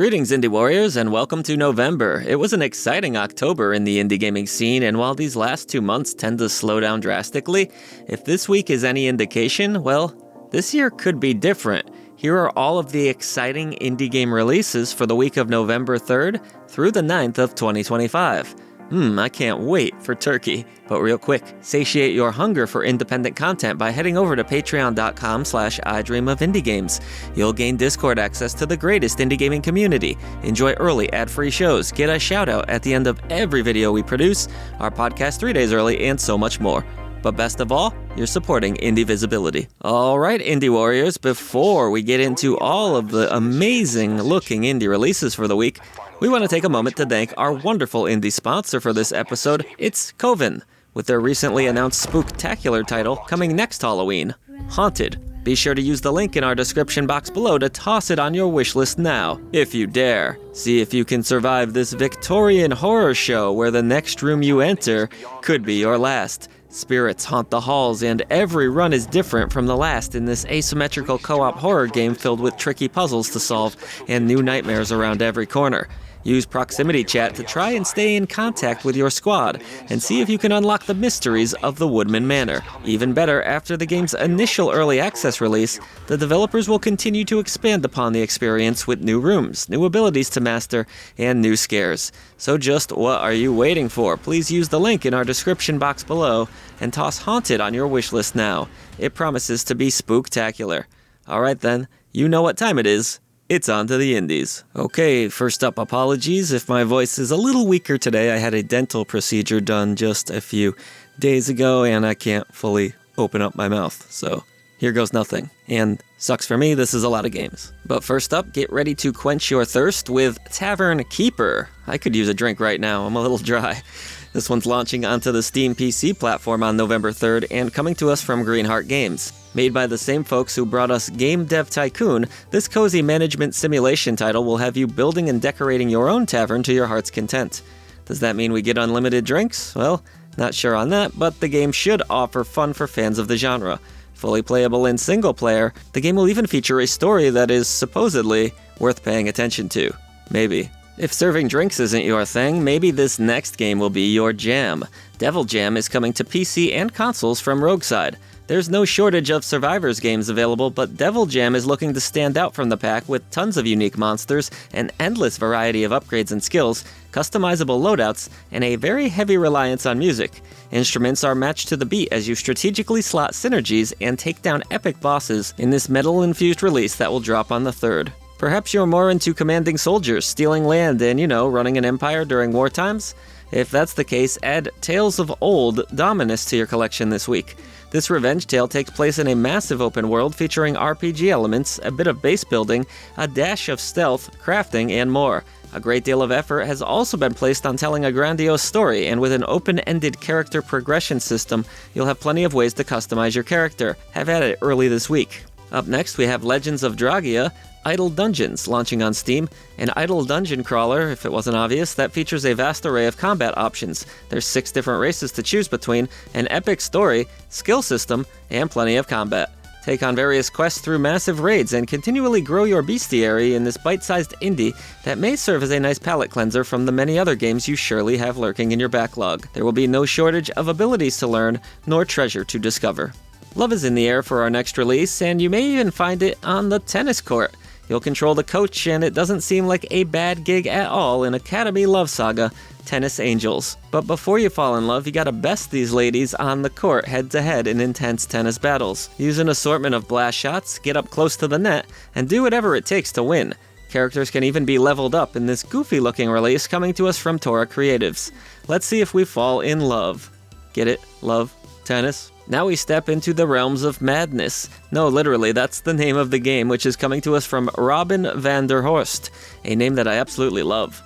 Greetings, Indie Warriors, and welcome to November. It was an exciting October in the indie gaming scene, and while these last 2 months tend to slow down drastically, if this week is any indication, well, this year could be different. Here are all of the exciting indie game releases for the week of November 3rd through the 9th of 2025. I can't wait for turkey. But real quick, satiate your hunger for independent content by heading over to patreon.com/idreamofindiegames. You'll gain Discord access to the greatest indie gaming community, enjoy early ad-free shows, get a shout-out at the end of every video we produce, our podcast 3 days early, and so much more. But best of all, you're supporting indie visibility. All right, Indie Warriors, before we get into all of the amazing-looking indie releases for the week, we want to take a moment to thank our wonderful indie sponsor for this episode. It's Coven, with their recently announced spooktacular title coming next Halloween, Haunted. Be sure to use the link in our description box below to toss it on your wishlist now, if you dare. See if you can survive this Victorian horror show where the next room you enter could be your last. Spirits haunt the halls, and every run is different from the last in this asymmetrical co-op horror game filled with tricky puzzles to solve and new nightmares around every corner. Use proximity chat to try and stay in contact with your squad, and see if you can unlock the mysteries of the Woodman Manor. Even better, after the game's initial early access release, the developers will continue to expand upon the experience with new rooms, new abilities to master, and new scares. So just what are you waiting for? Please use the link in our description box below, and toss Haunted on your wishlist now. It promises to be spooktacular. Alright then, you know what time it is. It's on to the indies. Okay, first up, apologies if my voice is a little weaker today. I had a dental procedure done just a few days ago, and I can't fully open up my mouth, so here goes nothing. And sucks for me, this is a lot of games. But first up, get ready to quench your thirst with Tavern Keeper. I could use a drink right now, I'm a little dry. This one's launching onto the Steam PC platform on November 3rd and coming to us from Greenheart Games. Made by the same folks who brought us Game Dev Tycoon, this cozy management simulation title will have you building and decorating your own tavern to your heart's content. Does that mean we get unlimited drinks? Well, not sure on that, but the game should offer fun for fans of the genre. Fully playable in single player, the game will even feature a story that is supposedly worth paying attention to. Maybe. If serving drinks isn't your thing, maybe this next game will be your jam. Devil Jam is coming to PC and consoles from Rogueside. There's no shortage of Survivors games available, but Devil Jam is looking to stand out from the pack with tons of unique monsters, an endless variety of upgrades and skills, customizable loadouts, and a very heavy reliance on music. Instruments are matched to the beat as you strategically slot synergies and take down epic bosses in this metal-infused release that will drop on the 3rd. Perhaps you're more into commanding soldiers, stealing land, and, running an empire during war times? If that's the case, add Tales of Old Dominus to your collection this week. This revenge tale takes place in a massive open world featuring RPG elements, a bit of base building, a dash of stealth, crafting, and more. A great deal of effort has also been placed on telling a grandiose story, and with an open-ended character progression system, you'll have plenty of ways to customize your character. Have at it early this week. Up next, we have Legends of Dragaea, Idle Dungeons, launching on Steam. An idle dungeon crawler, if it wasn't obvious, that features a vast array of combat options. There's 6 different races to choose between, an epic story, skill system, and plenty of combat. Take on various quests through massive raids and continually grow your bestiary in this bite-sized indie that may serve as a nice palate cleanser from the many other games you surely have lurking in your backlog. There will be no shortage of abilities to learn, nor treasure to discover. Love is in the air for our next release, and you may even find it on the tennis court. You'll control the coach, and it doesn't seem like a bad gig at all in Academy Love Saga, Tennis Angels. But before you fall in love, you gotta best these ladies on the court head-to-head in intense tennis battles. Use an assortment of blast shots, get up close to the net, and do whatever it takes to win. Characters can even be leveled up in this goofy-looking release coming to us from Tora Creatives. Let's see if we fall in love. Get it? Love? Tennis? Now we step into the realms of madness. No, literally, that's the name of the game, which is coming to us from Robin van der Horst, a name that I absolutely love.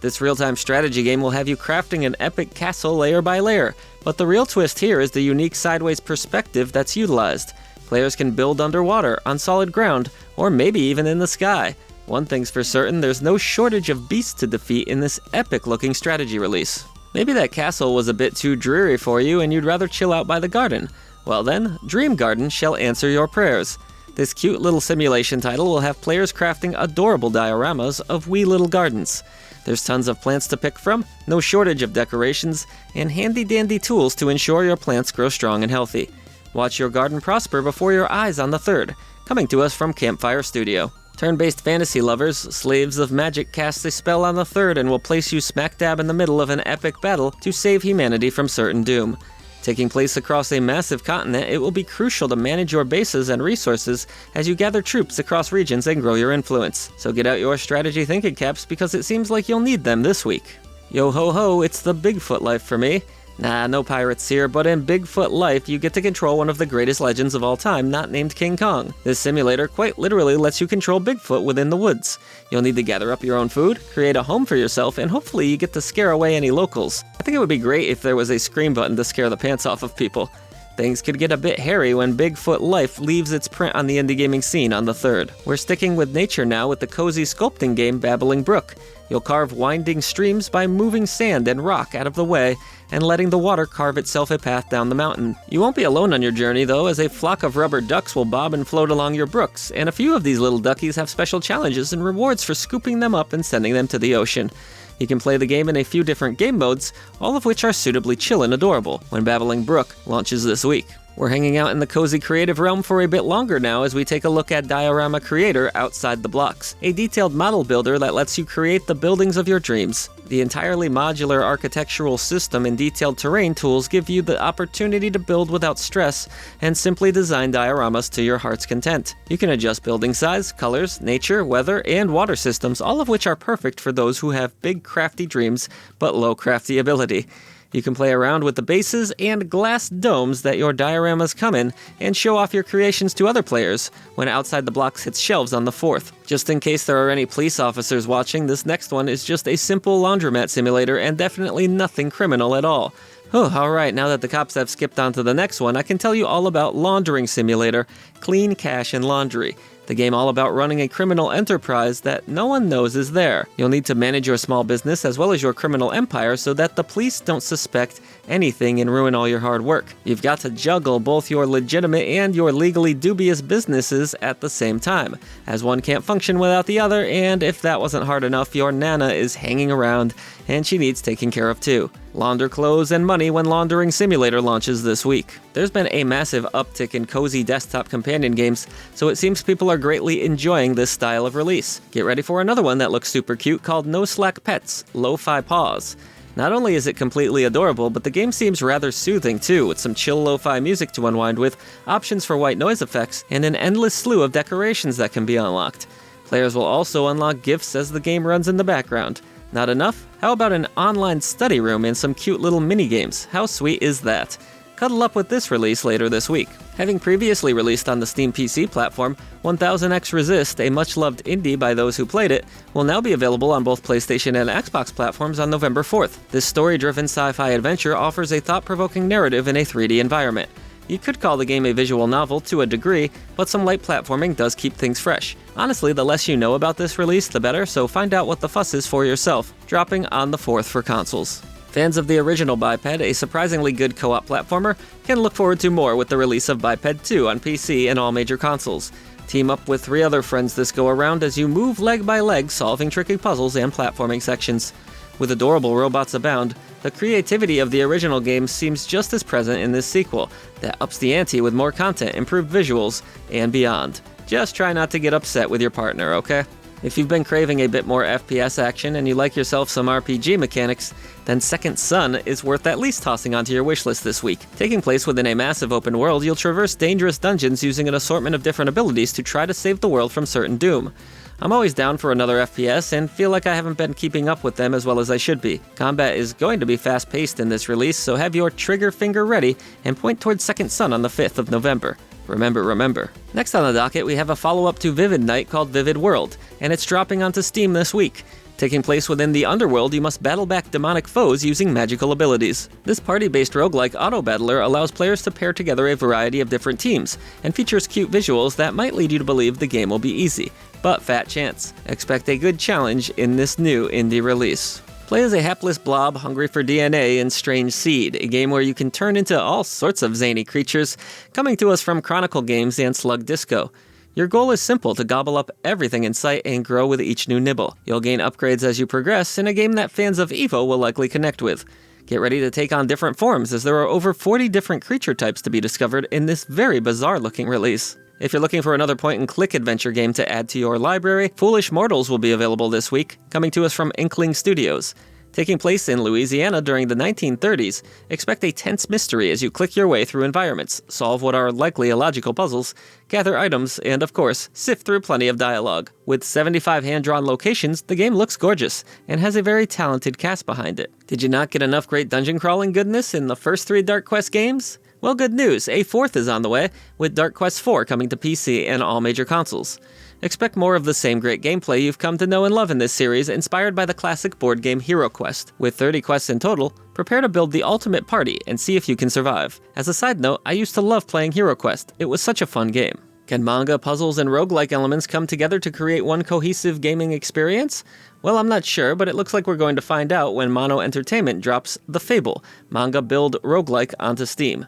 This real-time strategy game will have you crafting an epic castle layer by layer, but the real twist here is the unique sideways perspective that's utilized. Players can build underwater, on solid ground, or maybe even in the sky. One thing's for certain, there's no shortage of beasts to defeat in this epic-looking strategy release. Maybe that castle was a bit too dreary for you and you'd rather chill out by the garden. Well then, Dream Garden shall answer your prayers. This cute little simulation title will have players crafting adorable dioramas of wee little gardens. There's tons of plants to pick from, no shortage of decorations, and handy-dandy tools to ensure your plants grow strong and healthy. Watch your garden prosper before your eyes on the 3rd, coming to us from Campfire Studio. Turn-based fantasy lovers, Slaves of Magic casts a spell on the 3rd and will place you smack dab in the middle of an epic battle to save humanity from certain doom. Taking place across a massive continent, it will be crucial to manage your bases and resources as you gather troops across regions and grow your influence. So get out your strategy thinking caps because it seems like you'll need them this week. Yo ho ho, it's the Bigfoot Life for me. Nah, no pirates here, but in Bigfoot Life, you get to control one of the greatest legends of all time, not named King Kong. This simulator quite literally lets you control Bigfoot within the woods. You'll need to gather up your own food, create a home for yourself, and hopefully you get to scare away any locals. I think it would be great if there was a scream button to scare the pants off of people. Things could get a bit hairy when Bigfoot Life leaves its print on the indie gaming scene on the 3rd. We're sticking with nature now with the cozy sculpting game Babbling Brook. You'll carve winding streams by moving sand and rock out of the way and letting the water carve itself a path down the mountain. You won't be alone on your journey though, as a flock of rubber ducks will bob and float along your brooks, and a few of these little duckies have special challenges and rewards for scooping them up and sending them to the ocean. You can play the game in a few different game modes, all of which are suitably chill and adorable, when Babbling Brook launches this week. We're hanging out in the cozy creative realm for a bit longer now as we take a look at Diorama Creator Outside the Blocks, a detailed model builder that lets you create the buildings of your dreams. The entirely modular architectural system and detailed terrain tools give you the opportunity to build without stress and simply design dioramas to your heart's content. You can adjust building size, colors, nature, weather, and water systems, all of which are perfect for those who have big crafty dreams but low crafty ability. You can play around with the bases and glass domes that your dioramas come in and show off your creations to other players when Outside the Blocks hits shelves on the 4th. Just in case there are any police officers watching, this next one is just a simple laundromat simulator and definitely nothing criminal at all. Alright, now that the cops have skipped on to the next one, I can tell you all about Laundering Simulator, Clean Cash and Laundry. The game all about running a criminal enterprise that no one knows is there. You'll need to manage your small business as well as your criminal empire so that the police don't suspect anything and ruin all your hard work. You've got to juggle both your legitimate and your legally dubious businesses at the same time, as one can't function without the other, and if that wasn't hard enough, your Nana is hanging around and she needs taking care of too. Launder clothes and money when Laundering Simulator launches this week. There's been a massive uptick in cozy desktop companion games, so it seems people are greatly enjoying this style of release. Get ready for another one that looks super cute called NoSlack Pets, Lo-Fi Paws. Not only is it completely adorable, but the game seems rather soothing too, with some chill lo-fi music to unwind with, options for white noise effects, and an endless slew of decorations that can be unlocked. Players will also unlock gifts as the game runs in the background. Not enough? How about an online study room and some cute little mini-games? How sweet is that? Cuddle up with this release later this week. Having previously released on the Steam PC platform, 1000X Resist, a much-loved indie by those who played it, will now be available on both PlayStation and Xbox platforms on November 4th. This story-driven sci-fi adventure offers a thought-provoking narrative in a 3D environment. You could call the game a visual novel to a degree, but some light platforming does keep things fresh. Honestly, the less you know about this release, the better, so find out what the fuss is for yourself, dropping on the 4th for consoles. Fans of the original Biped, a surprisingly good co-op platformer, can look forward to more with the release of Biped 2 on PC and all major consoles. Team up with 3 other friends this go around as you move leg by leg, solving tricky puzzles and platforming sections. With adorable robots abound, the creativity of the original game seems just as present in this sequel, that ups the ante with more content, improved visuals, and beyond. Just try not to get upset with your partner, okay? If you've been craving a bit more FPS action and you like yourself some RPG mechanics, then Second Son is worth at least tossing onto your wishlist this week. Taking place within a massive open world, you'll traverse dangerous dungeons using an assortment of different abilities to try to save the world from certain doom. I'm always down for another FPS and feel like I haven't been keeping up with them as well as I should be. Combat is going to be fast-paced in this release, so have your trigger finger ready and point towards Second Son on the 5th of November. Remember. Next on the docket, we have a follow-up to Vivid Night called Vivid World, and it's dropping onto Steam this week. Taking place within the underworld, you must battle back demonic foes using magical abilities. This party-based roguelike auto-battler allows players to pair together a variety of different teams, and features cute visuals that might lead you to believe the game will be easy. But fat chance. Expect a good challenge in this new indie release. Play as a hapless blob hungry for DNA and strange seed, a game where you can turn into all sorts of zany creatures, coming to us from Chronicle Games and Slug Disco. Your goal is simple: to gobble up everything in sight and grow with each new nibble. You'll gain upgrades as you progress in a game that fans of Evo will likely connect with. Get ready to take on different forms, as there are over 40 different creature types to be discovered in this very bizarre-looking release. If you're looking for another point-and-click adventure game to add to your library, Foolish Mortals will be available this week, coming to us from Inkling Studios. Taking place in Louisiana during the 1930s, expect a tense mystery as you click your way through environments, solve what are likely illogical puzzles, gather items, and of course, sift through plenty of dialogue. With 75 hand-drawn locations, the game looks gorgeous, and has a very talented cast behind it. Did you not get enough great dungeon crawling goodness in the first 3 Dark Quest games? Well, good news, a 4th is on the way, with Dark Quest IV coming to PC and all major consoles. Expect more of the same great gameplay you've come to know and love in this series, inspired by the classic board game Hero Quest. With 30 quests in total, prepare to build the ultimate party and see if you can survive. As a side note, I used to love playing Hero Quest. It was such a fun game. Can manga, puzzles, and roguelike elements come together to create one cohesive gaming experience? Well, I'm not sure, but it looks like we're going to find out when Mono Entertainment drops The Fable, manga build roguelike onto Steam.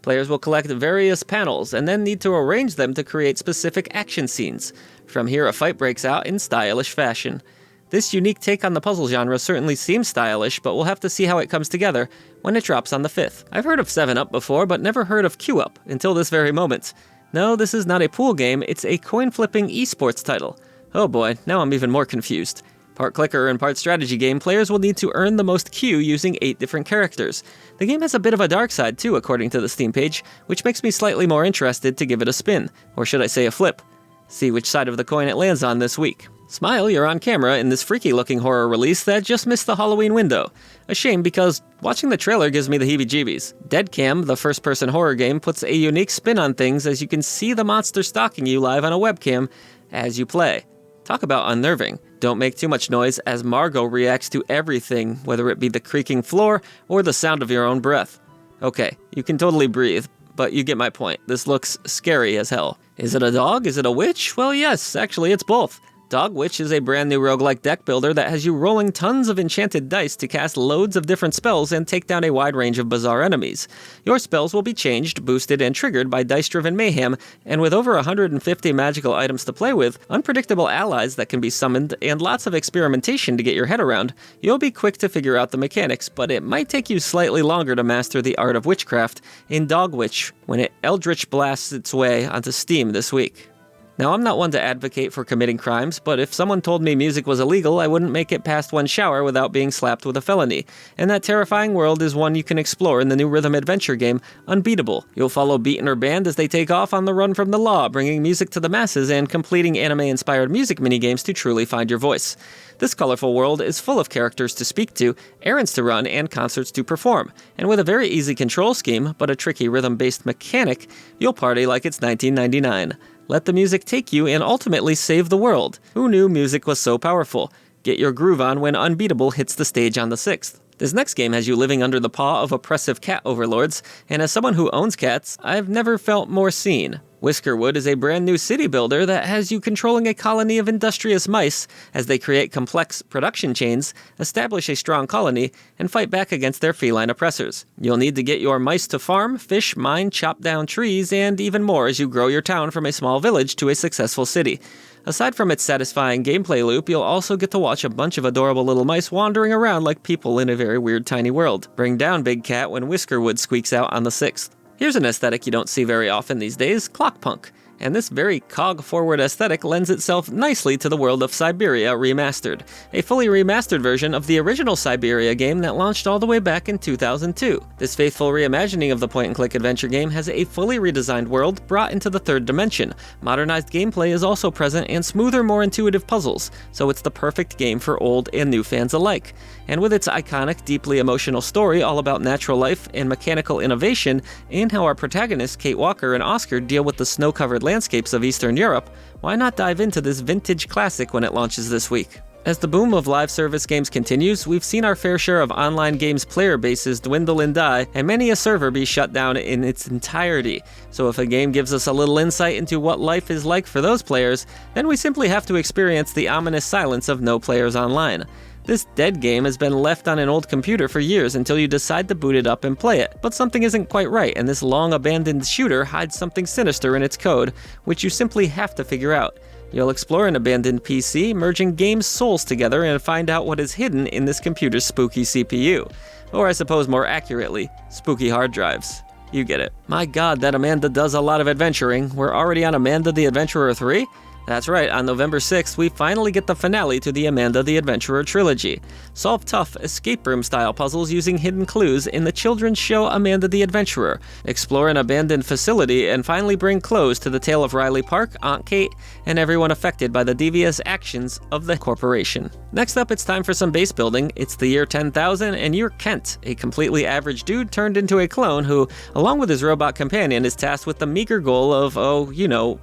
Players will collect various panels and then need to arrange them to create specific action scenes. From here, a fight breaks out in stylish fashion. This unique take on the puzzle genre certainly seems stylish, but we'll have to see how it comes together when it drops on the 5th. I've heard of 7-Up before, but never heard of Q-Up until this very moment. No, this is not a pool game, it's a coin-flipping esports title. Oh boy, now I'm even more confused. Part clicker and part strategy game, players will need to earn the most Q using 8 different characters. The game has a bit of a dark side too, according to the Steam page, which makes me slightly more interested to give it a spin, or should I say a flip. See which side of the coin it lands on this week. Smile, you're on camera in this freaky-looking horror release that just missed the Halloween window. A shame, because watching the trailer gives me the heebie-jeebies. Deadcam, the first-person horror game, puts a unique spin on things as you can see the monster stalking you live on a webcam as you play. Talk about unnerving. Don't make too much noise as Margot reacts to everything, whether it be the creaking floor or the sound of your own breath. Okay, you can totally breathe, but you get my point. This looks scary as hell. Is it a dog? Is it a witch? Well, yes, actually it's both. Dog Witch is a brand new roguelike deck builder that has you rolling tons of enchanted dice to cast loads of different spells and take down a wide range of bizarre enemies. Your spells will be changed, boosted, and triggered by dice-driven mayhem, and with over 150 magical items to play with, unpredictable allies that can be summoned, and lots of experimentation to get your head around, you'll be quick to figure out the mechanics, but it might take you slightly longer to master the art of witchcraft in Dog Witch when it eldritch blasts its way onto Steam this week. Now, I'm not one to advocate for committing crimes, but if someone told me music was illegal, I wouldn't make it past one shower without being slapped with a felony. And that terrifying world is one you can explore in the new rhythm adventure game, Unbeatable. You'll follow Beat and her band as they take off on the run from the law, bringing music to the masses and completing anime-inspired music minigames to truly find your voice. This colorful world is full of characters to speak to, errands to run, and concerts to perform. And with a very easy control scheme, but a tricky rhythm-based mechanic, you'll party like it's 1999. Let the music take you and ultimately save the world. Who knew music was so powerful? Get your groove on when Unbeatable hits the stage on the 6th. This next game has you living under the paw of oppressive cat overlords, and as someone who owns cats, I've never felt more seen. Whiskerwood is a brand new city builder that has you controlling a colony of industrious mice as they create complex production chains, establish a strong colony, and fight back against their feline oppressors. You'll need to get your mice to farm, fish, mine, chop down trees, and even more as you grow your town from a small village to a successful city. Aside from its satisfying gameplay loop, you'll also get to watch a bunch of adorable little mice wandering around like people in a very weird tiny world. Bring down Big Cat when Whiskerwood squeaks out on the 6th. Here's an aesthetic you don't see very often these days, clockpunk. And this very cog-forward aesthetic lends itself nicely to the world of Syberia Remastered, a fully remastered version of the original Syberia game that launched all the way back in 2002. This faithful reimagining of the point-and-click adventure game has a fully redesigned world brought into the third dimension. Modernized gameplay is also present and smoother, more intuitive puzzles, so it's the perfect game for old and new fans alike. And with its iconic, deeply emotional story all about natural life and mechanical innovation, and how our protagonists Kate Walker and Oscar deal with the snow-covered landscapes of Eastern Europe, why not dive into this vintage classic when it launches this week? As the boom of live service games continues, we've seen our fair share of online games player bases dwindle and die, and many a server be shut down in its entirety. So if a game gives us a little insight into what life is like for those players, then we simply have to experience the ominous silence of no players online. This dead game has been left on an old computer for years until you decide to boot it up and play it, but something isn't quite right, and this long-abandoned shooter hides something sinister in its code, which you simply have to figure out. You'll explore an abandoned PC, merging game's souls together and find out what is hidden in this computer's spooky CPU. Or I suppose more accurately, spooky hard drives. You get it. My god, that Amanda does a lot of adventuring. We're already on Amanda the Adventurer 3? That's right, on November 6th, we finally get the finale to the Amanda the Adventurer trilogy. Solve tough, escape room-style puzzles using hidden clues in the children's show Amanda the Adventurer. Explore an abandoned facility and finally bring close to the tale of Riley Park, Aunt Kate, and everyone affected by the devious actions of the corporation. Next up, it's time for some base building. It's the year 10,000, and you're Kent, a completely average dude turned into a clone who, along with his robot companion, is tasked with the meager goal of,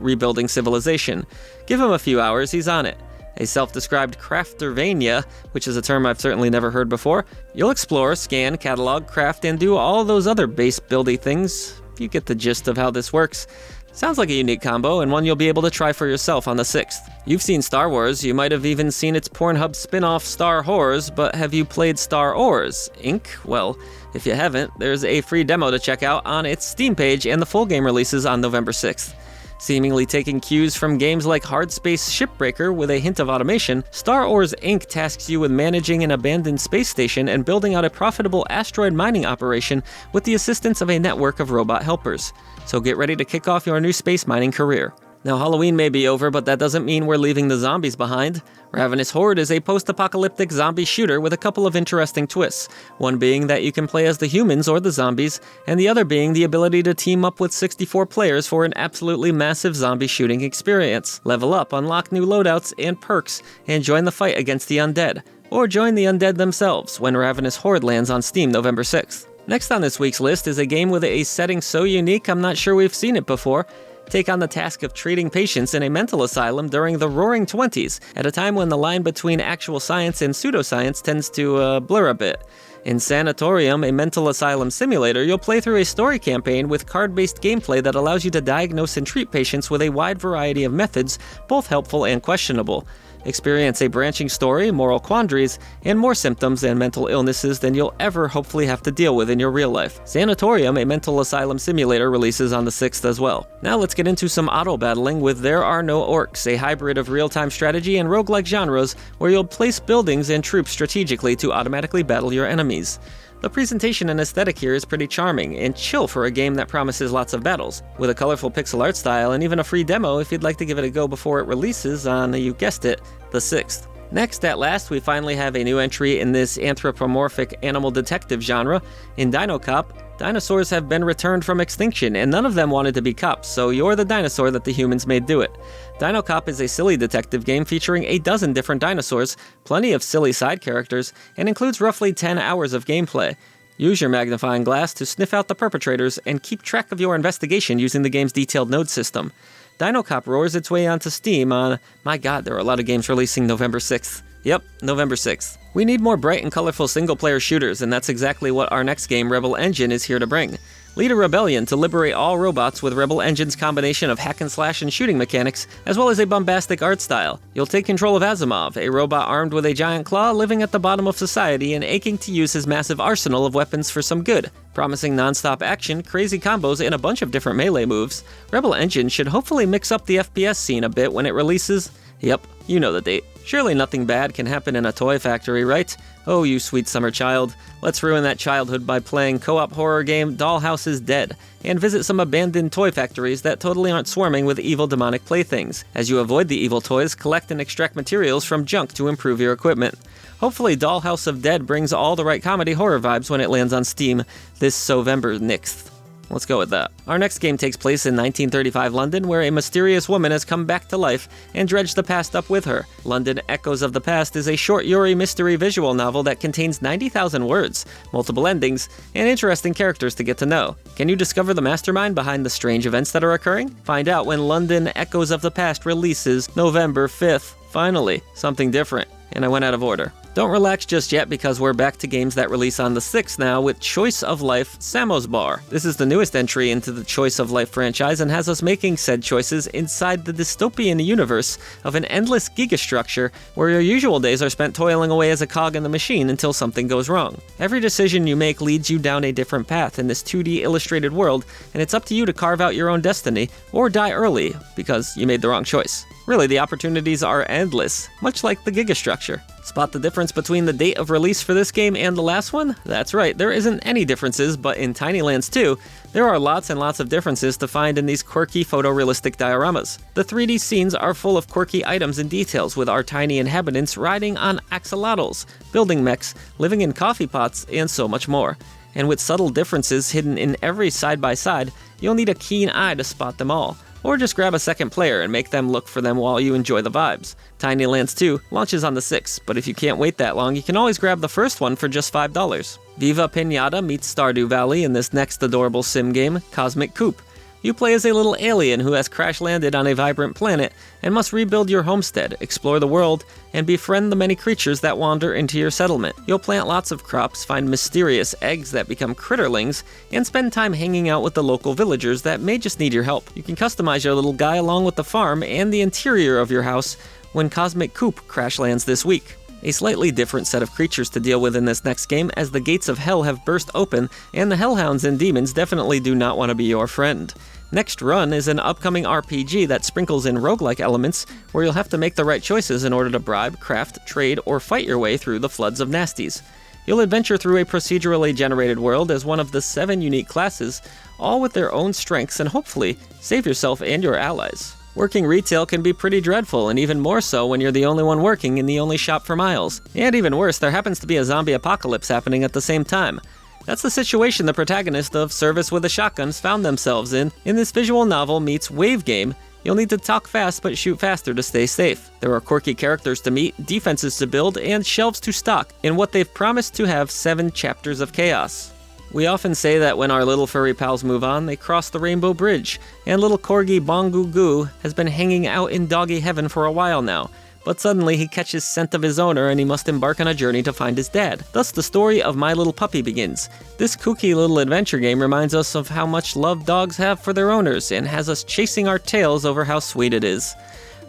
rebuilding civilization. Give him a few hours, he's on it. A self-described craftervania, which is a term I've certainly never heard before. You'll explore, scan, catalog, craft, and do all those other base-buildy things. You get the gist of how this works. Sounds like a unique combo, and one you'll be able to try for yourself on the 6th. You've seen Star Wars, you might have even seen its Pornhub spin-off Star Horrors, but have you played Star Oars, Inc.? Well, if you haven't, there's a free demo to check out on its Steam page, and the full game releases on November 6th. Seemingly taking cues from games like Hard Space Shipbreaker with a hint of automation, Star Oars Inc. tasks you with managing an abandoned space station and building out a profitable asteroid mining operation with the assistance of a network of robot helpers. So get ready to kick off your new space mining career. Now, Halloween may be over, but that doesn't mean we're leaving the zombies behind. Ravenous Horde is a post-apocalyptic zombie shooter with a couple of interesting twists, one being that you can play as the humans or the zombies, and the other being the ability to team up with 64 players for an absolutely massive zombie shooting experience. Level up, unlock new loadouts and perks, and join the fight against the undead. Or join the undead themselves when Ravenous Horde lands on Steam November 6th. Next on this week's list is a game with a setting so unique I'm not sure we've seen it before. Take on the task of treating patients in a mental asylum during the Roaring Twenties, at a time when the line between actual science and pseudoscience tends to blur a bit. In Sanatorium, a mental asylum simulator, you'll play through a story campaign with card-based gameplay that allows you to diagnose and treat patients with a wide variety of methods, both helpful and questionable. Experience a branching story, moral quandaries, and more symptoms and mental illnesses than you'll ever hopefully have to deal with in your real life. Sanatorium, a mental asylum simulator, releases on the 6th as well. Now let's get into some auto-battling with There Are No Orcs, a hybrid of real-time strategy and roguelike genres where you'll place buildings and troops strategically to automatically battle your enemies. The presentation and aesthetic here is pretty charming and chill for a game that promises lots of battles, with a colorful pixel art style and even a free demo if you'd like to give it a go before it releases on, you guessed it, the 6th. Next, at last, we finally have a new entry in this anthropomorphic animal detective genre. In Dinocop, dinosaurs have been returned from extinction, and none of them wanted to be cops, so you're the dinosaur that the humans made do it. Dinocop is a silly detective game featuring a dozen different dinosaurs, plenty of silly side characters, and includes roughly 10 hours of gameplay. Use your magnifying glass to sniff out the perpetrators and keep track of your investigation using the game's detailed node system. Dinocop roars its way onto Steam on, my god, there are a lot of games releasing November 6th. Yep, November 6th. We need more bright and colorful single-player shooters, and that's exactly what our next game, Rebel Engine, is here to bring. Lead a rebellion to liberate all robots with Rebel Engine's combination of hack and slash and shooting mechanics, as well as a bombastic art style. You'll take control of Asimov, a robot armed with a giant claw living at the bottom of society and aching to use his massive arsenal of weapons for some good. Promising non-stop action, crazy combos, and a bunch of different melee moves, Rebel Engine should hopefully mix up the FPS scene a bit when it releases. Yep, you know the date. Surely nothing bad can happen in a toy factory, right? Oh, you sweet summer child. Let's ruin that childhood by playing co-op horror game Dollhouse of Dead, and visit some abandoned toy factories that totally aren't swarming with evil demonic playthings. As you avoid the evil toys, collect and extract materials from junk to improve your equipment. Hopefully Dollhouse of Dead brings all the right comedy horror vibes when it lands on Steam this November 9th. Let's go with that. Our next game takes place in 1935 London, where a mysterious woman has come back to life and dredged the past up with her. London Echoes of the Past is a short Yuri mystery visual novel that contains 90,000 words, multiple endings, and interesting characters to get to know. Can you discover the mastermind behind the strange events that are occurring? Find out when London Echoes of the Past releases November 5th. Finally, something different. and I went out of order. Don't relax just yet because we're back to games that release on the 6th now with Choice of Life Samosbor. This is the newest entry into the Choice of Life franchise and has us making said choices inside the dystopian universe of an endless gigastructure where your usual days are spent toiling away as a cog in the machine until something goes wrong. Every decision you make leads you down a different path in this 2D illustrated world, and it's up to you to carve out your own destiny or die early because you made the wrong choice. Really, the opportunities are endless, much like the gigastructure. Spot the difference between the date of release for this game and the last one? That's right, there isn't any differences, but in Tiny Lands 2, there are lots and lots of differences to find in these quirky photorealistic dioramas. The 3D scenes are full of quirky items and details, with our tiny inhabitants riding on axolotls, building mechs, living in coffee pots, and so much more. And with subtle differences hidden in every side-by-side, you'll need a keen eye to spot them all. Or just grab a second player and make them look for them while you enjoy the vibes. Tiny Lands 2 launches on the 6th, but if you can't wait that long, you can always grab the first one for just $5. Viva Pinata meets Stardew Valley in this next adorable sim game, Cosmic Coop. You play as a little alien who has crash-landed on a vibrant planet and must rebuild your homestead, explore the world, and befriend the many creatures that wander into your settlement. You'll plant lots of crops, find mysterious eggs that become critterlings, and spend time hanging out with the local villagers that may just need your help. You can customize your little guy along with the farm and the interior of your house when Cosmic Coop crash-lands this week. A slightly different set of creatures to deal with in this next game, as the gates of hell have burst open, and the hellhounds and demons definitely do not want to be your friend. Next Run is an upcoming RPG that sprinkles in roguelike elements, where you'll have to make the right choices in order to bribe, craft, trade, or fight your way through the floods of nasties. You'll adventure through a procedurally generated world as one of the 7 unique classes, all with their own strengths, and hopefully save yourself and your allies. Working retail can be pretty dreadful, and even more so when you're the only one working in the only shop for miles. And even worse, there happens to be a zombie apocalypse happening at the same time. That's the situation the protagonist of Service with a Shotguns found themselves in this visual novel meets wave game. You'll need to talk fast but shoot faster to stay safe. There are quirky characters to meet, defenses to build, and shelves to stock in what they've promised to have 7 chapters of chaos. We often say that when our little furry pals move on, they cross the rainbow bridge, and little corgi Bongu Goo has been hanging out in doggy heaven for a while now. But suddenly he catches scent of his owner and he must embark on a journey to find his dad. Thus the story of My Little Puppy begins. This kooky little adventure game reminds us of how much love dogs have for their owners and has us chasing our tails over how sweet it is.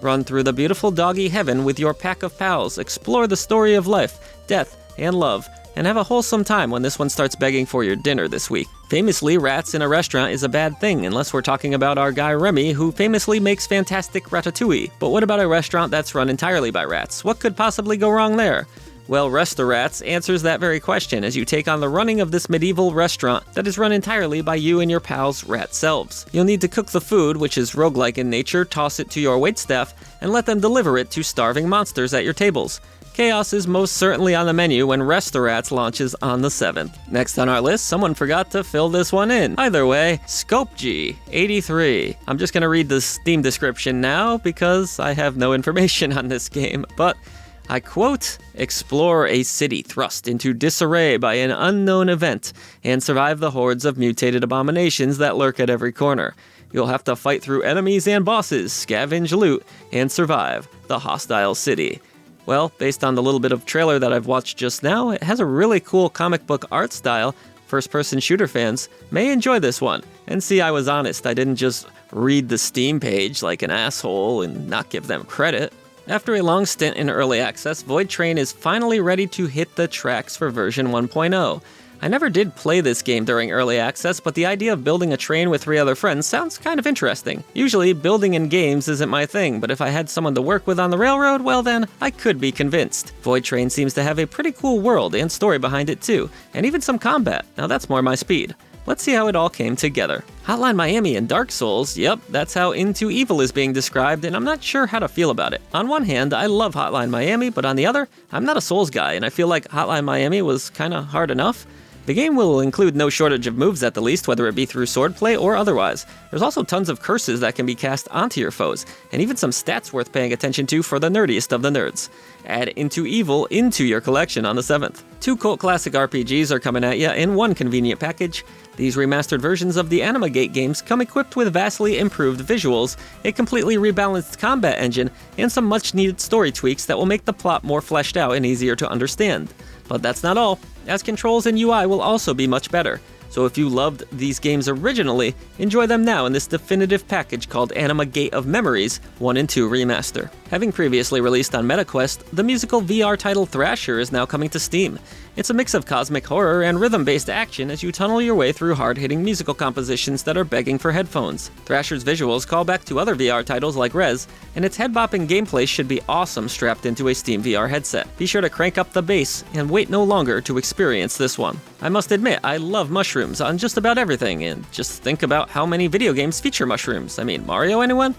Run through the beautiful doggy heaven with your pack of pals, explore the story of life, death, and love, and have a wholesome time when this one starts begging for your dinner this week. Famously, rats in a restaurant is a bad thing, unless we're talking about our guy Remy, who famously makes fantastic ratatouille. But what about a restaurant that's run entirely by rats? What could possibly go wrong there? Well, Restaurats answers that very question as you take on the running of this medieval restaurant that is run entirely by you and your pals' rat selves. You'll need to cook the food, which is roguelike in nature, toss it to your waitstaff, and let them deliver it to starving monsters at your tables. Chaos is most certainly on the menu when Restaurats launches on the 7th. Next on our list, someone forgot to fill this one in. Either way, Skopje 83. I'm just gonna read the Steam description now because I have no information on this game, but I quote, "Explore a city thrust into disarray by an unknown event and survive the hordes of mutated abominations that lurk at every corner. You'll have to fight through enemies and bosses, scavenge loot, and survive the hostile city." Well, based on the little bit of trailer that I've watched just now, it has a really cool comic book art style. First-person shooter fans may enjoy this one. And see, I was honest, I didn't just read the Steam page like an asshole and not give them credit. After a long stint in early access, Void Train is finally ready to hit the tracks for version 1.0. I never did play this game during early access, but the idea of building a train with 3 other friends sounds kind of interesting. Usually, building in games isn't my thing, but if I had someone to work with on the railroad, well then, I could be convinced. Void Train seems to have a pretty cool world and story behind it too, and even some combat. Now that's more my speed. Let's see how it all came together. Hotline Miami and Dark Souls, yep, that's how Into Evil is being described, and I'm not sure how to feel about it. On one hand, I love Hotline Miami, but on the other, I'm not a Souls guy, and I feel like Hotline Miami was kinda hard enough. The game will include no shortage of moves at the least, whether it be through swordplay or otherwise. There's also tons of curses that can be cast onto your foes, and even some stats worth paying attention to for the nerdiest of the nerds. Add Into Evil into your collection on the 7th. 2 cult classic RPGs are coming at you in one convenient package. These remastered versions of the Animagate games come equipped with vastly improved visuals, a completely rebalanced combat engine, and some much-needed story tweaks that will make the plot more fleshed out and easier to understand. But that's not all, as controls and UI will also be much better. So if you loved these games originally, enjoy them now in this definitive package called Animagate of Memories 1 and 2 Remaster. Having previously released on MetaQuest, the musical VR title Thrasher is now coming to Steam. It's a mix of cosmic horror and rhythm-based action as you tunnel your way through hard-hitting musical compositions that are begging for headphones. Thrasher's visuals call back to other VR titles like Rez, and its head-bopping gameplay should be awesome strapped into a Steam VR headset. Be sure to crank up the bass and wait no longer to experience this one. I must admit, I love mushrooms on just about everything, and just think about how many video games feature mushrooms. I mean, Mario, anyone?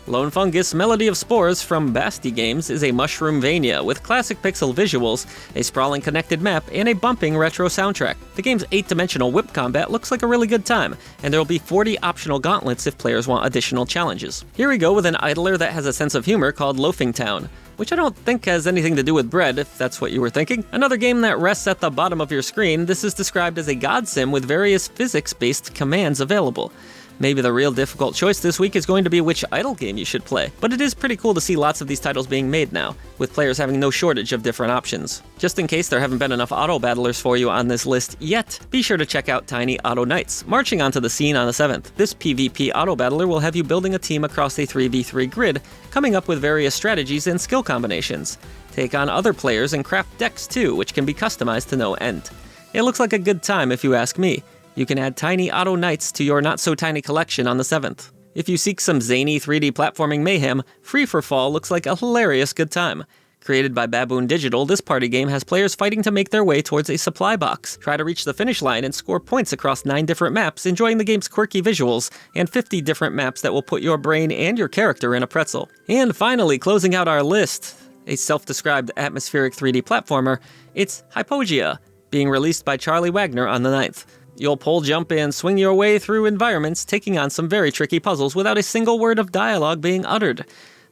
Lone Fungus Melody of Spores from Basti Games is a Mushroomvania with classic pixel visuals, a sprawling connected map, and a bumping retro soundtrack. The game's 8-dimensional whip combat looks like a really good time, and there will be 40 optional gauntlets if players want additional challenges. Here we go with an idler that has a sense of humor called Loafing Town, which I don't think has anything to do with bread, if that's what you were thinking. Another game that rests at the bottom of your screen, this is described as a god sim with various physics-based commands available. Maybe the real difficult choice this week is going to be which idle game you should play, but it is pretty cool to see lots of these titles being made now, with players having no shortage of different options. Just in case there haven't been enough auto battlers for you on this list yet, be sure to check out Tiny Auto Knights, marching onto the scene on the 7th. This PvP auto battler will have you building a team across a 3v3 grid, coming up with various strategies and skill combinations. Take on other players and craft decks too, which can be customized to no end. It looks like a good time if you ask me. You can add Tiny Auto Knights to your not-so-tiny collection on the 7th. If you seek some zany 3D platforming mayhem, Free for Fall looks like a hilarious good time. Created by Baboon Digital, this party game has players fighting to make their way towards a supply box, try to reach the finish line, and score points across 9 different maps, enjoying the game's quirky visuals, and 50 different maps that will put your brain and your character in a pretzel. And finally, closing out our list, a self-described atmospheric 3D platformer, it's Hypogia, being released by Charlie Wagner on the 9th. You'll pole jump and swing your way through environments, taking on some very tricky puzzles without a single word of dialogue being uttered.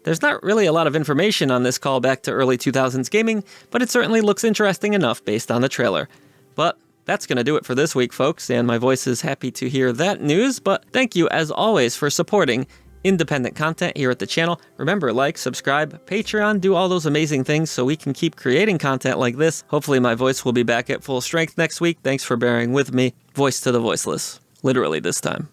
There's not really a lot of information on this callback to early 2000s gaming, but it certainly looks interesting enough based on the trailer. But that's going to do it for this week, folks, and my voice is happy to hear that news, but thank you, as always, for supporting independent content here at the channel. Remember, like, subscribe, Patreon, do all those amazing things so we can keep creating content like this. Hopefully my voice will be back at full strength next week. Thanks for bearing with me. Voice to the voiceless. Literally this time.